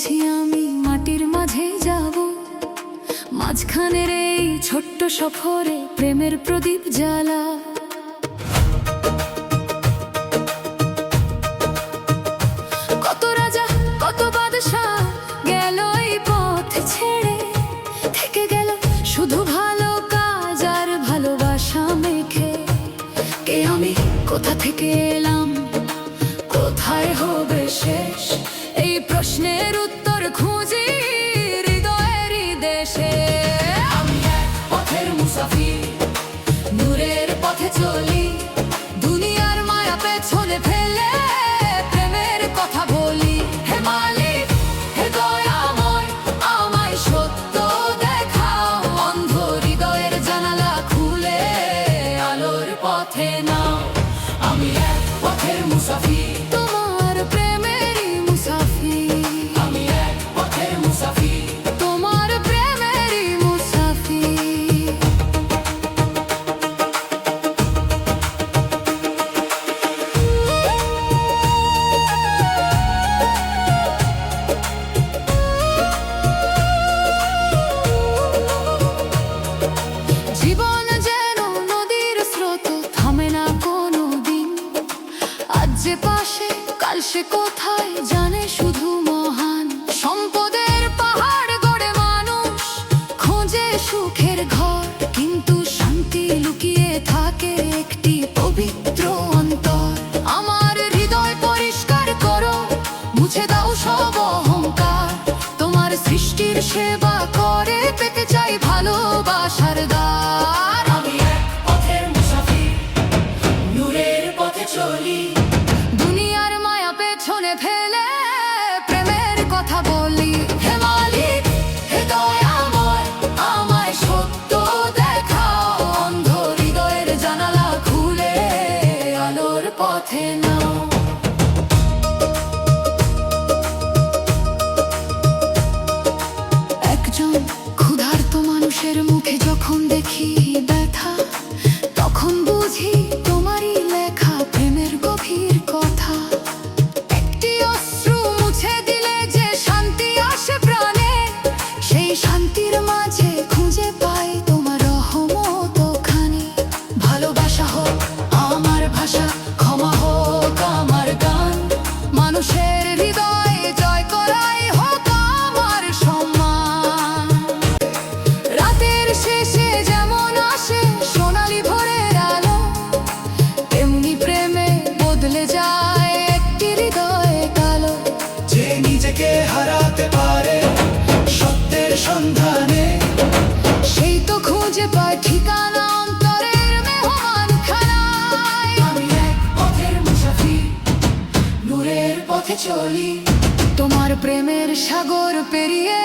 ভেবেছি আমি মাটির মাঝে যাব, মাঝখানের এই ছোট্ট সফরে প্রেমের প্রদীপ জ্বালা। কত রাজা কত বাদশা গেল এই পথ ছেড়ে, থেকে গেল শুধু ভালো কাজ আর ভালোবাসা মেখে। কে আমি, কোথা থেকে এলাম, কোথায় হবে শেষ, এই প্রশ্নের উত্তর খুঁজি হৃদয়েরই দেশে। আমি এক পথের মুসাফির, নূরের পথে চলি, দুনিয়ার মায়া পেছনে ফেলে প্রেমের কথা বলি। হে মালিক, হে দয়াময়, আমায় সত্য দেখাও, অন্ধ হৃদয়ের জানালা খুলে আলোর পথে নাও। আমি এক পথের মুসাফির, তোমার প্রেমেরই মুসাফির। আমি এক পথের মুসাফির, তোমার প্রেমেরই মুসাফির। জীবন যেন নদীর স্রোত, থামে না কোনো দিন। আজ যে পাশে, কাল সে কোথায় জানে শুধু মহান। সম্পদের পাহাড় গড়ে মানুষ খোঁজে সুখের ঘর, কিন্তু শান্তি লুকিয়ে থাকে একটি পবিত্র অন্তর। আমার হৃদয় পরিষ্কার করো, মুছে দাও সব অহংকার। তোমার সৃষ্টির সেবা করে পেতে চাই ভালোবাসার দ্বার। আমি এক পথের মুসাফির, নূরের পথে চলি, দুনিয়ার মায়া পেছনে ফেলে প্রেমের কথা বলি। হে মালিক, হে দয়াময়, আমায় সত্য দেখাও, অন্ধ হৃদয়ের জানালা খুলে আলোর পথে নাও। একজন ক্ষুধার্ত মানুষের মুখে যখন দেখি ব্যথা, তখন বুঝি তোমারই লেখা প্রেমের গভীর কথা। একটি অশ্রু মুছে দিলে যে শান্তি আসে প্রাণে, সেই শান্তির মাঝে খুঁজে পাই তোমার রহমত ওখানে। ভালোবাসা হোক আমার ভাষা, ক্ষমা হোক আমার গান, মানুষের হৃদয় জয় করাই হোক আমার সম্মান। রাতের শেষে যেমন আসে সোনালি ভোরের আলো, তেমনি প্রেমে বদলে যায় একটি হৃদয় কালো। যে নিজেকে হারাতে পারে সত্যের সন্ধানে, সেই তো খুঁজে পায় ঠিকানা অন্তরের মেহমান খানায়। আমি এক পথের মুসাফির, নূরের পথে চলি, তোমার প্রেমের সাগর পেরিয়ে